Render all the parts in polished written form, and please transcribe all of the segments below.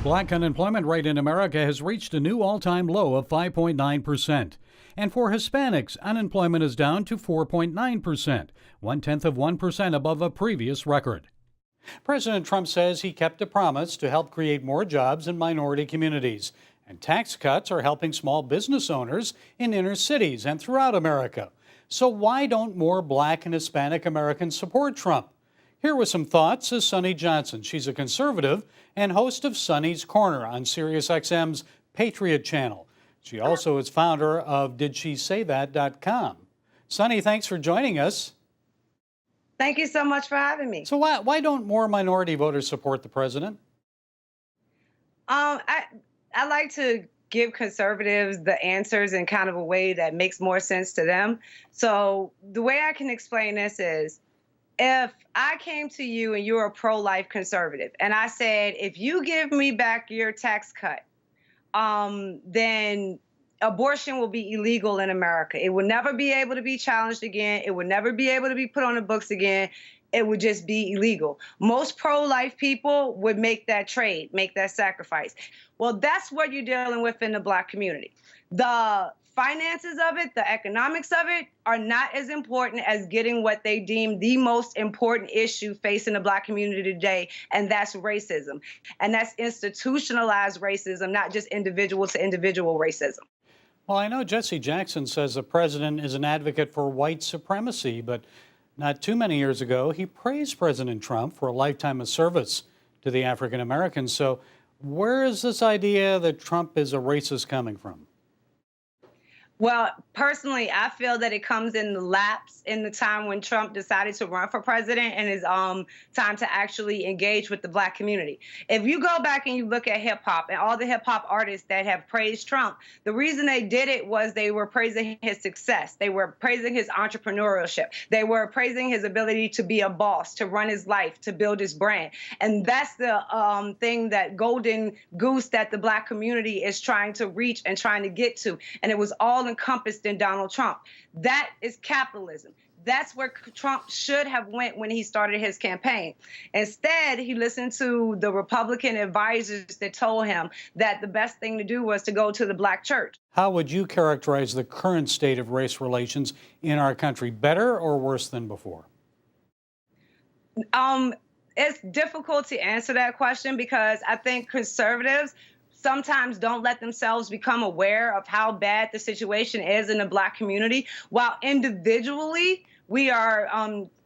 Black unemployment rate in America has reached a new all-time low of 5.9%. And for Hispanics, unemployment is down to 4.9%, 0.1% above a previous record. President Trump says he kept a promise to help create more jobs in minority communities. And tax cuts are helping small business owners in inner cities and throughout America. So why don't more Black and Hispanic Americans support Trump? Here with some thoughts is Sonnie Johnson. She's a conservative and host of Sonnie's Corner on Sirius XM's Patriot Channel. She also is founder of DidSheSayThat.com. Sonnie, thanks for joining us. Thank you so much for having me. So why don't more minority voters support the president? I like to give conservatives the answers in kind of a way that makes more sense to them. So the way I can explain this is, if I came to you and you're a pro-life conservative, and I said, if you give me back your tax cut, then abortion will be illegal in America. It will never be able to be challenged again. It will never be able to be put on the books again. It would just be illegal. Most pro-life people would make that trade, make that sacrifice. Well, that's what you're dealing with in the Black community. The finances of it, the economics of it, are not as important as getting what they deem the most important issue facing the Black community today, and that's racism. And that's institutionalized racism, not just individual to individual racism. Well, I know Jesse Jackson says the president is an advocate for white supremacy, but not too many years ago, he praised President Trump for a lifetime of service to the African Americans. So where is this idea that Trump is a racist coming from? Well, personally, I feel that it comes in the lapse in the time when Trump decided to run for president and his time to actually engage with the Black community. If you go back and you look at hip hop and all the hip hop artists that have praised Trump, the reason they did it was they were praising his success. They were praising his entrepreneurship. They were praising his ability to be a boss, to run his life, to build his brand. And that's the thing, that golden goose that the Black community is trying to reach and trying to get to. And it was all encompassed in Donald Trump. That is capitalism. That's where Trump should have went when he started his campaign. Instead, he listened to the Republican advisors that told him that the best thing to do was to go to the Black church. How would you characterize the current state of race relations in our country? Better or worse than before? It's difficult to answer that question because I think conservatives sometimes don't let themselves become aware of how bad the situation is in the Black community, while individually we are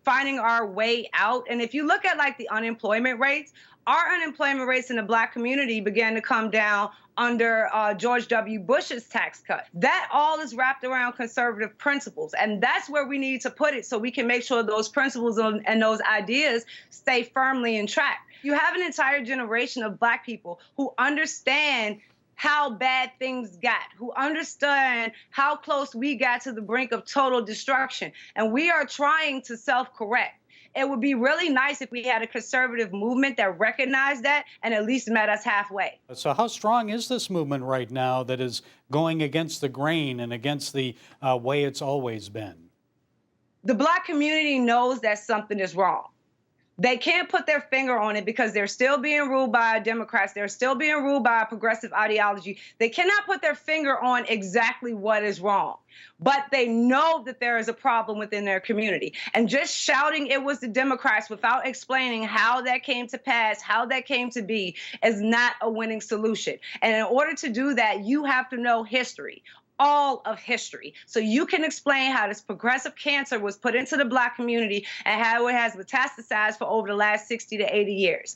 finding our way out. And if you look at like the unemployment rates, our unemployment rates in the Black community began to come down under George W. Bush's tax cut. That all is wrapped around conservative principles. And that's where we need to put it so we can make sure those principles and those ideas stay firmly in track. You have an entire generation of Black people who understand how bad things got, who understand how close we got to the brink of total destruction. And we are trying to self-correct. It would be really nice if we had a conservative movement that recognized that and at least met us halfway. So how strong is this movement right now that is going against the grain and against the way it's always been? The Black community knows that something is wrong. They can't put their finger on it because they're still being ruled by Democrats. They're still being ruled by a progressive ideology. They cannot put their finger on exactly what is wrong, but they know that there is a problem within their community. And just shouting it was the Democrats without explaining how that came to pass, how that came to be, is not a winning solution. And in order to do that, you have to know history. All of history. So you can explain how this progressive cancer was put into the Black community and how it has metastasized for over the last 60 to 80 years.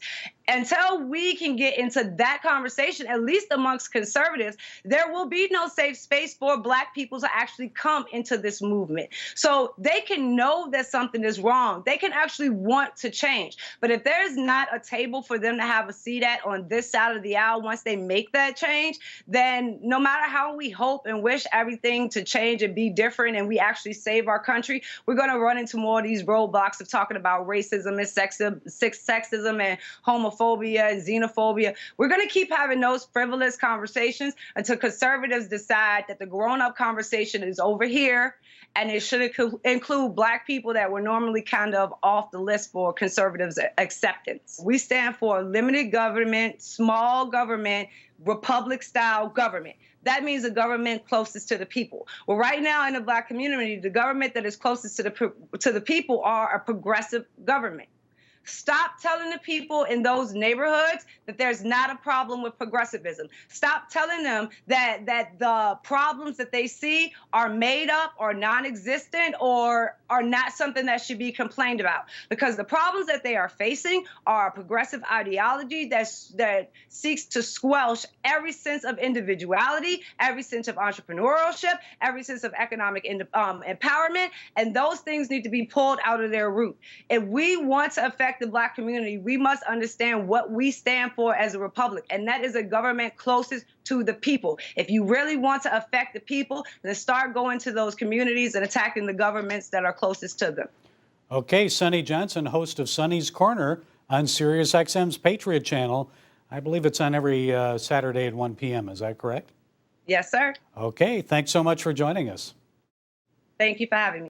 Until we can get into that conversation, at least amongst conservatives, there will be no safe space for Black people to actually come into this movement. So they can know that something is wrong. They can actually want to change. But if there's not a table for them to have a seat at on this side of the aisle once they make that change, then no matter how we hope and wish everything to change and be different and we actually save our country, we're going to run into more of these roadblocks of talking about racism and sexism and homophobia homophobia and xenophobia. We're going to keep having those frivolous conversations until conservatives decide that the grown-up conversation is over here, and it should include Black people that were normally kind of off the list for conservatives' acceptance. We stand for limited government, small government, republic-style government. That means a government closest to the people. Well, right now in the Black community, the government that is closest to the people are a progressive government. Stop telling the people in those neighborhoods that there's not a problem with progressivism. Stop telling them that the problems that they see are made up or non-existent or are not something that should be complained about. Because the problems that they are facing are a progressive ideology that seeks to squelch every sense of individuality, every sense of entrepreneurship, every sense of economic empowerment, and those things need to be pulled out of their root. If we want to affect the Black community, we must understand what we stand for as a republic, and that is a government closest to the people. If you really want to affect the people, then start going to those communities and attacking the governments that are closest to them. Okay, Sonnie Johnson, host of Sonnie's Corner on Sirius XM's Patriot Channel. I believe it's on every Saturday at 1 p.m. Is that correct? Yes, sir. Okay, thanks so much for joining us. Thank you for having me.